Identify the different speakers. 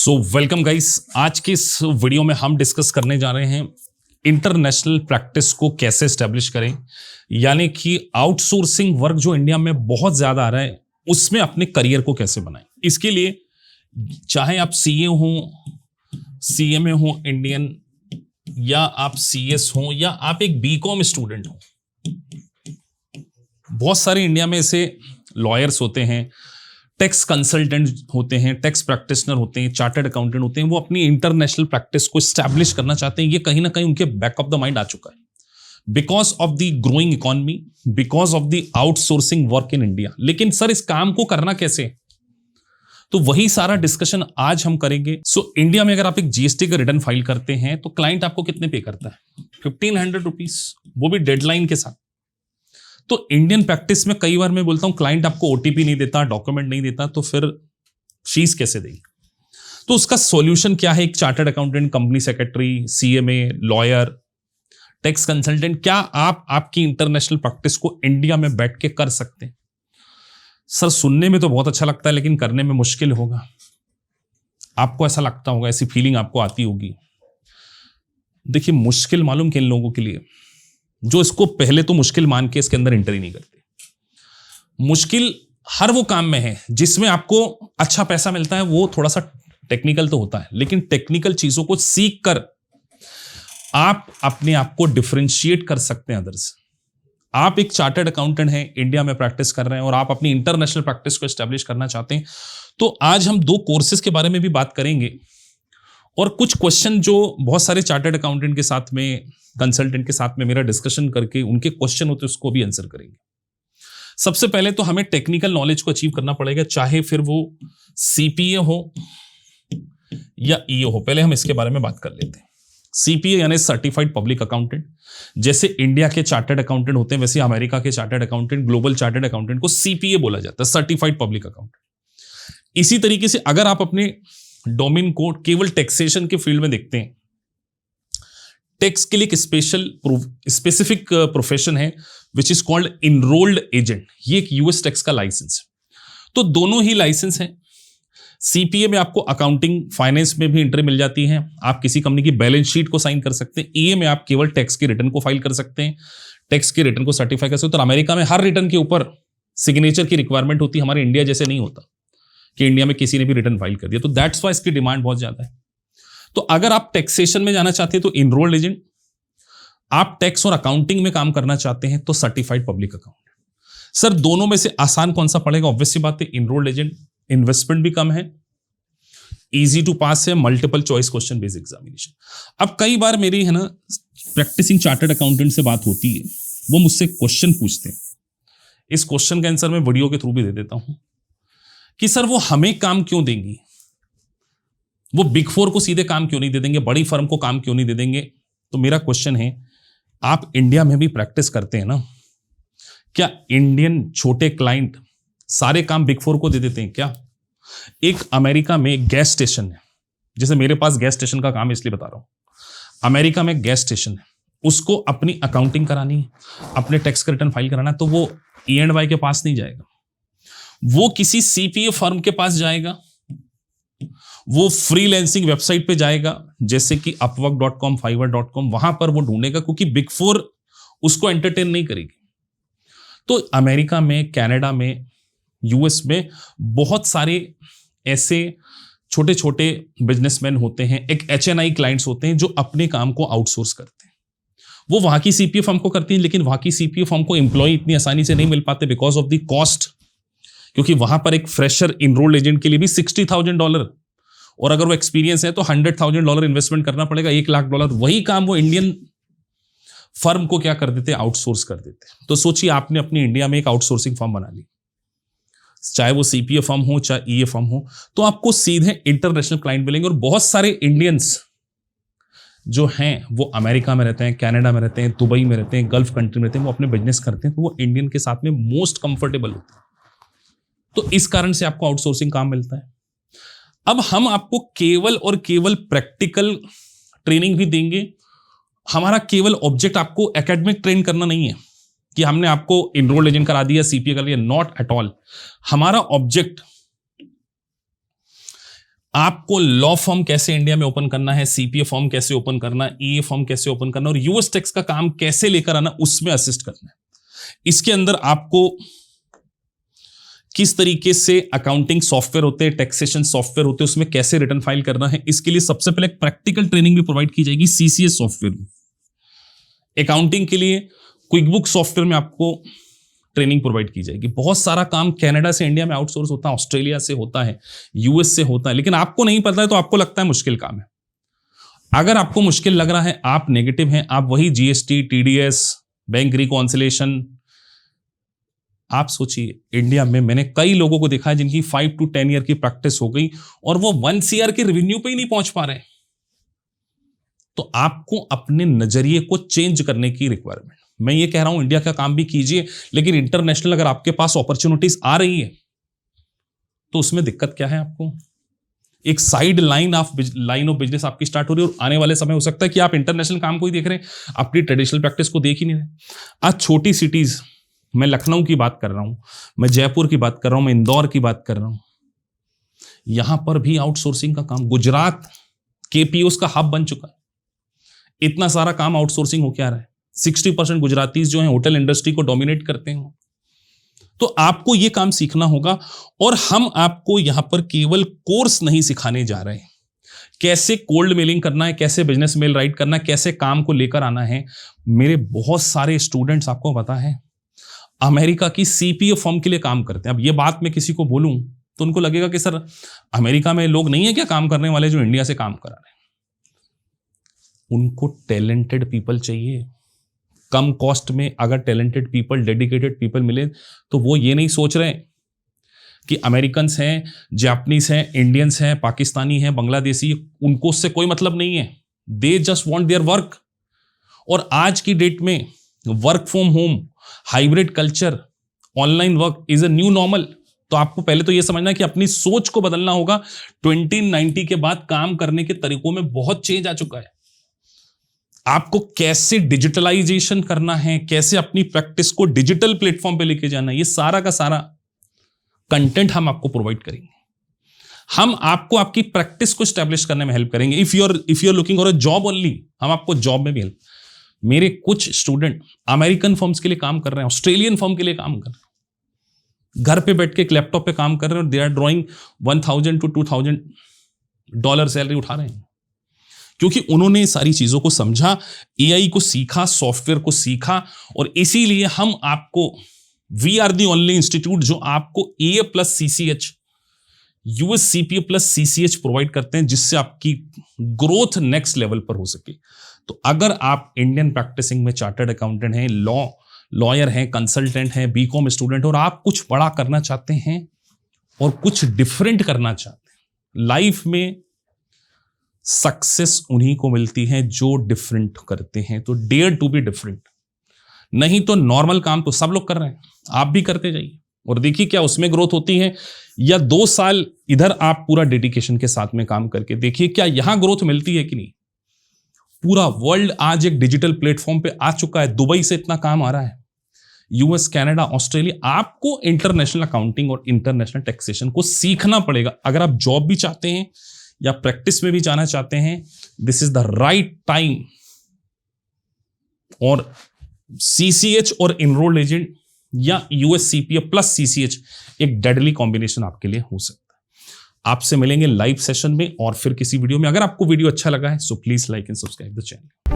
Speaker 1: So welcome guys. आज के इस वीडियो में हम डिस्कस करने जा रहे हैं इंटरनेशनल प्रैक्टिस को कैसे एस्टेब्लिश करें, यानी कि आउटसोर्सिंग वर्क जो इंडिया में बहुत ज्यादा आ रहा है उसमें अपने करियर को कैसे बनाएं। इसके लिए चाहे आप सीए हो, सीएमए हो इंडियन, या आप सीएस हो, या आप एक बीकॉम स्टूडेंट हो, बहुत सारे इंडिया में ऐसे लॉयर्स होते हैं, टैक्स कंसल्टेंट होते हैं, टैक्स प्रैक्टिशनर होते हैं, चार्टर्ड अकाउंटेंट होते हैं। वो अपनी इंटरनेशनल प्रैक्टिस को स्टैब्लिश करना चाहते हैं। ये कहीं ना कहीं उनके बैक ऑफ द माइंड आ चुका है because of the growing economy, because of the outsourcing work in India. लेकिन सर इस काम को करना कैसे, तो वही सारा डिस्कशन आज हम करेंगे। सो इंडिया में अगर आप एक जीएसटी का रिटर्न फाइल करते हैं तो क्लाइंट आपको कितने पे करता है? 1500 रुपीज, वो भी डेडलाइन के साथ। तो इंडियन प्रैक्टिस में कई बार मैं बोलता हूं क्लाइंट आपको ओटीपी नहीं देता, डॉक्यूमेंट नहीं देता, तो फिर फीस कैसे देगी? तो उसका सॉल्यूशन क्या है? एक chartered accountant, company secretary, CMA, lawyer, tax consultant, क्या आप आपकी इंटरनेशनल प्रैक्टिस को इंडिया में बैठ के कर सकते हैं? सर सुनने में तो बहुत अच्छा लगता है लेकिन करने में मुश्किल होगा। आपको ऐसा लगता होगा, ऐसी फीलिंग आपको आती होगी। देखिए मुश्किल मालूम किन लोगों के लिए, जो इसको पहले तो मुश्किल मान के इसके अंदर एंटर ही नहीं करते। मुश्किल हर वो काम में है जिसमें आपको अच्छा पैसा मिलता है। वो थोड़ा सा टेक्निकल तो होता है, लेकिन टेक्निकल चीजों को सीख कर आप अपने आप को डिफरेंशिएट कर सकते हैं अदर्स। आप एक चार्टर्ड अकाउंटेंट हैं, इंडिया में प्रैक्टिस कर रहे हैं और आप अपनी इंटरनेशनल प्रैक्टिस को एस्टेब्लिश करना चाहते हैं, तो आज हम दो कोर्सेज के बारे में भी बात करेंगे और कुछ क्वेश्चन जो बहुत सारे चार्टर्ड अकाउंटेंट के साथ में, कंसल्टेंट के साथ में मेरा डिस्कशन करके उनके क्वेश्चन होते हैं उसको भी आंसर करेंगे। सबसे पहले तो हमें टेक्निकल नॉलेज को अचीव करना पड़ेगा, चाहे फिर वो सीपीए हो या ईओ हो। पहले हम इसके बारे में बात कर लेते हैं। सीपीए यानी सर्टिफाइड पब्लिक अकाउंटेंट। जैसे इंडिया के चार्टर्ड अकाउंटेंट होते हैं वैसे अमेरिका के chartered accountant, global chartered accountant को सीपीए बोला जाता है, सर्टिफाइड पब्लिक अकाउंटेंट। इसी तरीके से अगर आप अपने डोमेन को केवल टैक्सेशन के फील्ड में देखते हैं, टैक्स के लिए एक स्पेसिफिक प्रोफेशन है which is called enrolled agent. ये एक यूएस टैक्स का लाइसेंस है। तो दोनों ही लाइसेंस हैं। सीपीए में आपको अकाउंटिंग, फाइनेंस में भी एंट्री मिल जाती है, आप किसी कंपनी की बैलेंस शीट को साइन कर सकते हैं। ईए में आप केवल टैक्स के रिटर्न को फाइल कर सकते हैं, टैक्स के रिटर्न को सर्टिफाई कर सकते हैं। तो अमेरिका में हर रिटर्न के ऊपर सिग्नेचर की रिक्वायरमेंट होती है, हमारे इंडिया जैसे नहीं होता कि इंडिया में किसी ने भी रिटर्न फाइल कर दिया। तो दैट्स वाई इसकी डिमांड बहुत ज्यादा है। तो अगर आप टैक्सेशन में जाना चाहते हैं तो इनरोल्ड एजेंट, आप टैक्स और अकाउंटिंग में काम करना चाहते हैं तो सर्टिफाइड पब्लिक अकाउंटेंट। सर दोनों में से आसान कौन सा पड़ेगा? ऑब्वियस सी बात है इनरोल्ड एजेंट। इन्वेस्टमेंट भी कम है, इजी टू पास है, multiple choice question based examination. अब कई बार मेरी है ना प्रैक्टिसिंग चार्टर्ड अकाउंटेंट से बात होती है, वो मुझसे क्वेश्चन पूछते हैं। इस क्वेश्चन का आंसर मैं वीडियो के थ्रू भी दे देता हूं कि सर वो हमें काम क्यों देंगी, वो बिग फोर को सीधे काम क्यों नहीं दे देंगे, बड़ी फर्म को काम क्यों नहीं दे देंगे? तो मेरा क्वेश्चन है, आप इंडिया में भी प्रैक्टिस करते हैं ना, क्या इंडियन छोटे क्लाइंट सारे काम बिग फोर को दे देते हैं क्या? एक अमेरिका में गैस स्टेशन है, जैसे मेरे पास गैस स्टेशन का काम है इसलिए बता रहा हूं। अमेरिका में गैस स्टेशन है, उसको अपनी अकाउंटिंग करानी है, अपने टैक्स का रिटर्न फाइल कराना है, तो वो E&Y के पास नहीं जाएगा, वो किसी सीपीए फर्म के पास जाएगा, वो फ्रीलांसिंग वेबसाइट पे जाएगा जैसे कि upwork.com, fiverr.com, वहां पर वो ढूंढेगा, क्योंकि बिग फोर उसको एंटरटेन नहीं करेगी। तो अमेरिका में, कनाडा में, यूएस में बहुत सारे ऐसे छोटे छोटे बिजनेसमैन होते हैं, एक HNI क्लाइंट्स होते हैं जो अपने काम को आउटसोर्स करते हैं। वो वहां की सीपीए फर्म को करती हैं, लेकिन वहां की सीपीए फर्म को एम्प्लॉय इतनी आसानी से नहीं मिल पाते बिकॉज ऑफ द कॉस्ट, क्योंकि वहां पर एक फ्रेशर इनरोल्ड एजेंट के लिए भी $60,000, और अगर वो एक्सपीरियंस है तो $100,000 इन्वेस्टमेंट करना पड़ेगा, $1,00,000। वही काम वो इंडियन फर्म को क्या कर देते, आउटसोर्स कर देते। तो सोचिए आपने अपनी इंडिया में एक आउटसोर्सिंग फर्म बना ली, चाहे वो सीपीए फर्म हो चाहे ईए फर्म हो, तो आपको सीधे इंटरनेशनल क्लाइंट मिलेंगे। और बहुत सारे इंडियंस जो हैं वो अमेरिका में रहते हैं, कनाडा में रहते हैं, दुबई में रहते हैं, गल्फ कंट्री में रहते हैं, वो अपने बिजनेस करते हैं, तो वो इंडियन के साथ में मोस्ट कंफर्टेबल होते हैं। तो इस कारण से आपको आउटसोर्सिंग काम मिलता है। अब हम आपको केवल और केवल प्रैक्टिकल ट्रेनिंग भी देंगे। हमारा केवल ऑब्जेक्ट आपको एकेडमिक ट्रेन करना नहीं है कि हमने आपको इनरोल्ड एजेंट करा दिया, सीपीए कर लिया, नॉट एट ऑल। हमारा ऑब्जेक्ट आपको लॉ फर्म कैसे इंडिया में ओपन करना है, सीपीए फर्म कैसे ओपन करना है, ईए फर्म कैसे ओपन करना है और यूएस टैक्स का काम कैसे लेकर आना, उसमें असिस्ट करना है। इसके अंदर आपको किस तरीके से अकाउंटिंग सॉफ्टवेयर होते हैं, टैक्सेशन सॉफ्टवेयर होते हैं, उसमें कैसे रिटर्न फाइल करना है, इसके लिए सबसे पहले एक प्रैक्टिकल ट्रेनिंग भी प्रोवाइड की जाएगी सीसीएस सॉफ्टवेयर में। अकाउंटिंग के लिए क्विकबुक सॉफ्टवेयर में आपको ट्रेनिंग प्रोवाइड की जाएगी। बहुत सारा काम कनाडा से इंडिया में आउटसोर्स होता है, ऑस्ट्रेलिया से होता है, यूएस से होता है, लेकिन आपको नहीं पता है तो आपको लगता है मुश्किल काम है। अगर आपको मुश्किल लग रहा है, आप नेगेटिव हैं, आप वही जीएसटी, टीडीएस, बैंक रिकॉन्सिलेशन, आप सोचिए इंडिया में मैंने कई लोगों को देखा है जिनकी 5 to 10 ईयर की प्रैक्टिस हो गई और वो 1 CR के रेवेन्यू पे ही नहीं पहुंच पा रहे। तो आपको अपने नजरिए को चेंज करने की रिक्वायरमेंट, मैं ये कह रहा हूं इंडिया का काम भी कीजिए, लेकिन इंटरनेशनल अगर आपके पास अपॉर्चुनिटीज आ रही है तो उसमें दिक्कत क्या है? आपको एक साइड लाइन ऑफ बिजनेस आपकी स्टार्ट हो रही है और आने वाले समय हो सकता है कि आप इंटरनेशनल काम को ही देख रहे हैं, अपनी ट्रेडिशनल प्रैक्टिस को देख ही नहीं रहे। आज छोटी सिटीज, मैं लखनऊ की बात कर रहा हूं, मैं जयपुर की बात कर रहा हूं, मैं इंदौर की बात कर रहा हूं, यहां पर भी आउटसोर्सिंग का काम, गुजरात केपीओस का हब बन चुका है। इतना सारा काम आउटसोर्सिंग हो क्या रहा है? 60% गुजरातीज जो हैं होटल इंडस्ट्री को डोमिनेट करते हैं। तो आपको यह काम सीखना होगा और हम आपको यहां पर केवल कोर्स नहीं सिखाने जा रहे हैं, कैसे कोल्ड मेलिंग करना है, कैसे बिजनेस मेल राइट करना है, कैसे काम को लेकर आना है। मेरे बहुत सारे स्टूडेंट्स, आपको पता है, अमेरिका की सीपीए फर्म के लिए काम करते हैं। अब ये बात मैं किसी को बोलूं तो उनको लगेगा कि सर अमेरिका में लोग नहीं है क्या काम करने वाले जो इंडिया से काम करा रहे हैं? उनको टैलेंटेड पीपल चाहिए। कम कॉस्ट में अगर टैलेंटेड पीपल, डेडिकेटेड पीपल मिले तो वो ये नहीं सोच रहे कि अमेरिकन्स हैं, जापानीज हैं, इंडियंस हैं, पाकिस्तानी हैं, बांग्लादेशी, उनको उससे कोई मतलब नहीं है। They just want their work. और आज की डेट में work from home, hybrid culture, online work is a new normal. तो आपको पहले तो यह समझना है कि अपनी सोच को बदलना होगा। 2090 के बाद काम करने के तरीकों में बहुत चेंज आ चुका है। आपको कैसे डिजिटलाइजेशन करना है, कैसे अपनी प्रैक्टिस को डिजिटल प्लेटफॉर्म पे लेके जाना है, ये सारा का सारा कंटेंट हम आपको प्रोवाइड करेंगे। हम आपको आपकी प्रैक्टिस को स्टैब्लिश करने में हेल्प करेंगे। If you are looking for a job only, हम आपको जॉब में भी हेल्प। मेरे कुछ स्टूडेंट अमेरिकन फर्म्स के लिए काम कर रहे हैं, ऑस्ट्रेलियन फर्म के लिए काम कर रहे हैं, घर पे बैठ के एक लैपटॉप पे काम कर रहे हैं और they are drawing $1,000 to $2,000 salary उठा रहे हैं, क्योंकि उन्होंने सारी चीजों को समझा, एआई को सीखा, सॉफ्टवेयर को सीखा। और इसीलिए हम आपको, we are the only institute जो आपको AA plus CCH, US CPA plus CCH provide करते हैं, जिससे आपकी ग्रोथ नेक्स्ट लेवल पर हो सके। तो अगर आप इंडियन प्रैक्टिसिंग में चार्टर्ड अकाउंटेंट हैं, लॉयर हैं, कंसल्टेंट हैं, बीकॉम स्टूडेंट और आप कुछ बड़ा करना चाहते हैं और कुछ डिफरेंट करना चाहते हैं, लाइफ में सक्सेस उन्हीं को मिलती है जो डिफरेंट करते हैं। तो डेयर टू बी डिफरेंट। नहीं तो नॉर्मल काम तो सब लोग कर रहे हैं, आप भी करते जाइए और देखिए क्या उसमें ग्रोथ होती है। या 2 साल इधर आप पूरा डेडिकेशन के साथ में काम करके देखिए क्या यहां ग्रोथ मिलती है कि नहीं। पूरा वर्ल्ड आज एक डिजिटल प्लेटफॉर्म पे आ चुका है। दुबई से इतना काम आ रहा है, यूएस, कनाडा, ऑस्ट्रेलिया। आपको इंटरनेशनल अकाउंटिंग और इंटरनेशनल टैक्सेशन को सीखना पड़ेगा। अगर आप जॉब भी चाहते हैं या प्रैक्टिस में भी जाना चाहते हैं, this is the right time. और CCH और इनरोल्ड एजेंट या US CPA प्लस CCH एक डेडली कॉम्बिनेशन आपके लिए हो सकता है। आपसे मिलेंगे लाइव सेशन में और फिर किसी वीडियो में। अगर आपको वीडियो अच्छा लगा है so please like and subscribe the channel.